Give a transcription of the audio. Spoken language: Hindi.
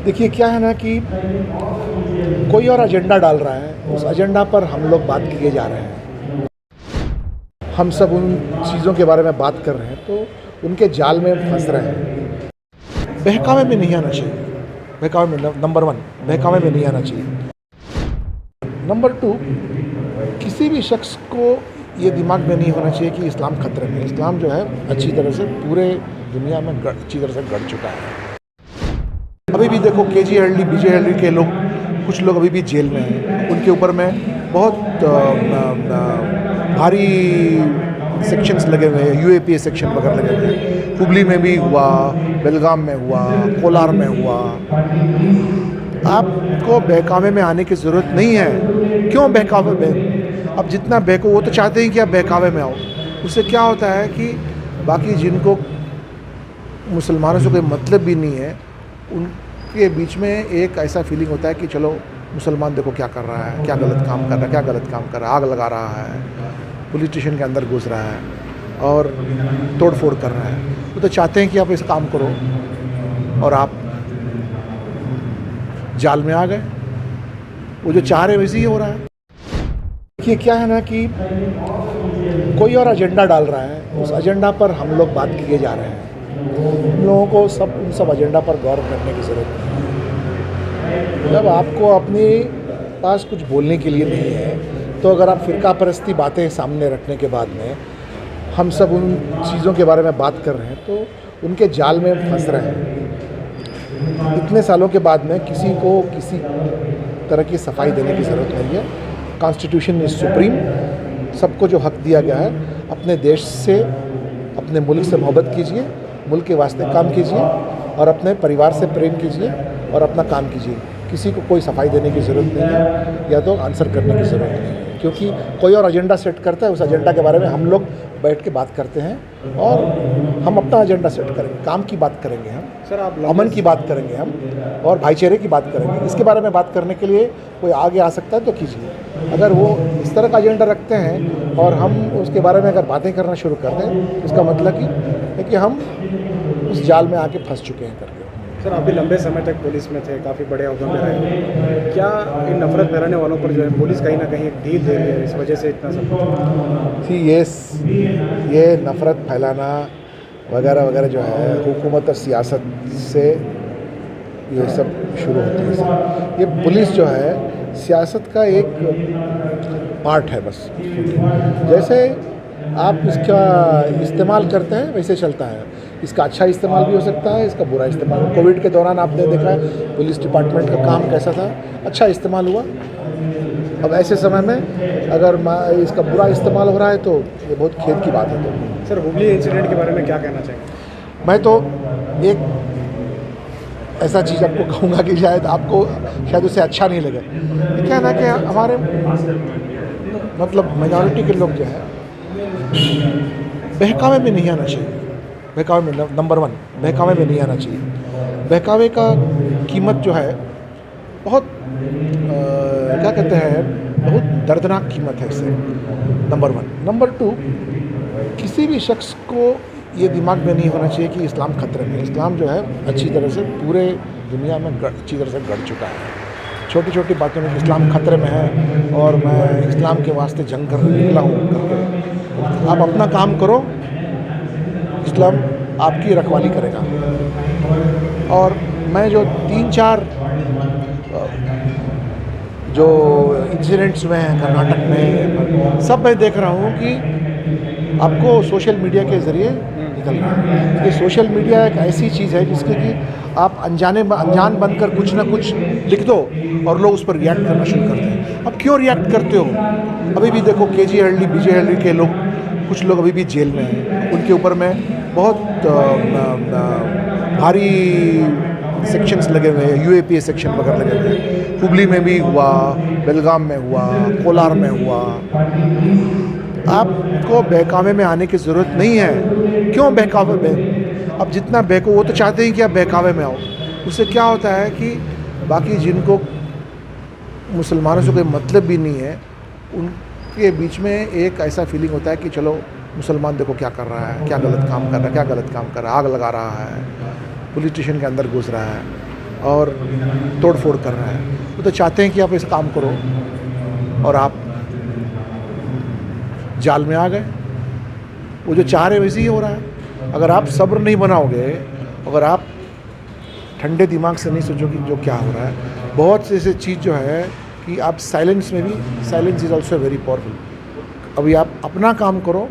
देखिए क्या है ना कि कोई और एजेंडा डाल रहा है, उस एजेंडा पर हम लोग बात किए जा रहे हैं। हम सब उन चीज़ों के बारे में बात कर रहे हैं तो उनके जाल में फंस रहे हैं। बहकावे में नहीं आना चाहिए। बहकावे में नंबर 1 बहकावे में नहीं आना चाहिए। नंबर 2 किसी भी शख्स को ये दिमाग में नहीं होना चाहिए कि इस्लाम खतरे में। इस्लाम जो है अच्छी तरह से पूरे दुनिया में अच्छी तरह से गढ़ चुका है। अभी भी देखो केजी हल्डी बीजे हल्डी के लोग, कुछ लोग अभी भी जेल में हैं। उनके ऊपर में बहुत भारी सेक्शंस लगे हुए हैं, यूएपीए सेक्शन वगैरह लगे हुए हैं। हुबली में भी हुआ, बेलगाम में हुआ, कोलार में हुआ। आपको बहकावे में आने की ज़रूरत नहीं है। क्यों बहकावे में? अब जितना बहको, वो तो चाहते हैं कि आप बहकावे में आओ। उससे क्या होता है कि बाकी जिनको मुसलमानों से कोई मतलब भी नहीं है, उनके बीच में एक ऐसा फीलिंग होता है कि चलो मुसलमान देखो क्या कर रहा है, क्या गलत काम कर रहा है, क्या गलत काम कर रहा है, आग लगा रहा है, पुलिस स्टेशन के अंदर घुस रहा है और तोड़ फोड़ कर रहा है। वो तो चाहते हैं कि आप इस काम करो और आप जाल में आ गए। वो जो चाह रहे वैसे ही हो रहा है। देखिए क्या है ना कि कोई और एजेंडा डाल रहा है, उस एजेंडा पर हम लोग बात किए जा रहे हैं। हम लोगों को उन सब एजेंडा पर गौर करने की ज़रूरत नहीं है। जब आपको अपने पास कुछ बोलने के लिए नहीं है तो अगर आप फ़िरका परस्ती बातें सामने रखने के बाद में हम सब उन चीज़ों के बारे में बात कर रहे हैं तो उनके जाल में फंस रहे हैं। इतने सालों के बाद में किसी को किसी तरह की सफाई देने की ज़रूरत नहीं है। Constitution is supreme. सबको जो हक दिया गया है, अपने देश से, अपने मुल्क से मोहब्बत कीजिए, मुल्क के वास्ते काम कीजिए और अपने परिवार से प्रेम कीजिए और अपना काम कीजिए। किसी को कोई सफाई देने की ज़रूरत नहीं है या तो आंसर करने की ज़रूरत नहीं है, क्योंकि कोई और एजेंडा सेट करता है। उस एजेंडा के बारे में हम लोग बैठ के बात करते हैं और हम अपना एजेंडा सेट करेंगे। काम की बात करेंगे हम, अमन की बात करेंगे हम और भाईचारे की बात करेंगे। इसके बारे में बात करने के लिए कोई आगे आ सकता है तो कीजिए। अगर वो इस तरह का एजेंडा रखते हैं और हम उसके बारे में अगर बातें करना शुरू कर दें तो इसका मतलब है कि हम उस जाल में आके फंस चुके हैं करके। सर, आप भी लंबे समय तक पुलिस में थे, काफ़ी बड़े अहदों में रहे। क्या इन नफरत फैलाने वालों पर जो है पुलिस कहीं ना कहीं एक ढील दे रही है, इस वजह से इतना सब? ये नफ़रत फैलाना वगैरह वगैरह जो है हुकूमत और सियासत से ये सब शुरू होती है। सर, ये पुलिस जो है सियासत का एक पार्ट है बस। जैसे आप इसका इस्तेमाल करते हैं वैसे चलता है। इसका अच्छा इस्तेमाल भी हो सकता है, इसका बुरा इस्तेमाल। कोविड के दौरान आपने देखा है पुलिस डिपार्टमेंट का काम कैसा था, अच्छा इस्तेमाल हुआ। अब ऐसे समय में अगर इसका बुरा इस्तेमाल हो रहा है तो ये बहुत खेद की बात है। तो सर, हुबली इंसिडेंट के बारे में क्या कहना चाहिए? मैं तो एक ऐसा चीज़ आपको कहूँगा कि शायद आपको उससे अच्छा नहीं लगे। क्या है ना कि हमारे मतलब मेजॉरिटी के लोग जो है बहकावे में नहीं आना चाहिए। बहकावे में नंबर 1 बहकावे में नहीं आना चाहिए। बहकावे का कीमत जो है बहुत क्या कहते हैं, बहुत दर्दनाक कीमत है इससे। नंबर 1। नंबर 2 किसी भी शख्स को ये दिमाग में नहीं होना चाहिए कि इस्लाम खतरे में। इस्लाम जो है अच्छी तरह से पूरे दुनिया में अच्छी तरह से गढ़ चुका है। छोटी छोटी बातों में इस्लाम खतरे में है और मैं इस्लाम के वास्ते जंग करने निकला हूँ करके आप अपना काम करो, इस्लाम आपकी रखवाली करेगा। और मैं जो 3-4 जो इंसिडेंट्स हुए हैं कर्नाटक में, सब मैं देख रहा हूँ कि आपको सोशल मीडिया के ज़रिए निकल रहा है। ये सोशल मीडिया एक ऐसी चीज़ है जिसके कि आप अनजान बनकर कुछ ना कुछ लिख दो और लोग उस पर रिएक्ट करना शुरू करते हैं। अब क्यों रिएक्ट करते हो? अभी भी देखो केजी हल्डी बीजे हल्डी के लोग, कुछ लोग अभी भी जेल में हैं। उनके ऊपर में बहुत भारी सेक्शंस लगे हुए हैं, यूएपीए सेक्शन वगैरह लगे हुए हैं। हुबली में भी हुआ, बेलगाम में हुआ, कोलार में हुआ। आपको बहकावे में आने की ज़रूरत नहीं है। क्यों बहकावे में? अब जितना बहको, वो तो चाहते हैं कि आप बहकावे में आओ। उससे क्या होता है कि बाकी जिनको मुसलमानों से कोई मतलब भी नहीं है, उनके बीच में एक ऐसा फीलिंग होता है कि चलो मुसलमान देखो क्या कर रहा है, क्या गलत काम कर रहा है, क्या गलत काम कर रहा है, आग लगा रहा है, पुलिस स्टेशन के अंदर घुस रहा है और तोड़-फोड़ कर रहा है। वो तो चाहते हैं कि आप ऐसा काम करो और आप जाल में आ गए। वो जो चाह रहे वैसे ही हो रहा है। अगर आप सब्र नहीं बनाओगे, अगर आप ठंडे दिमाग से नहीं सोचोगे जो क्या हो रहा है, बहुत से ऐसे चीज़ जो है कि आप साइलेंस में भी, silence is also very powerful. अभी आप अपना काम करो,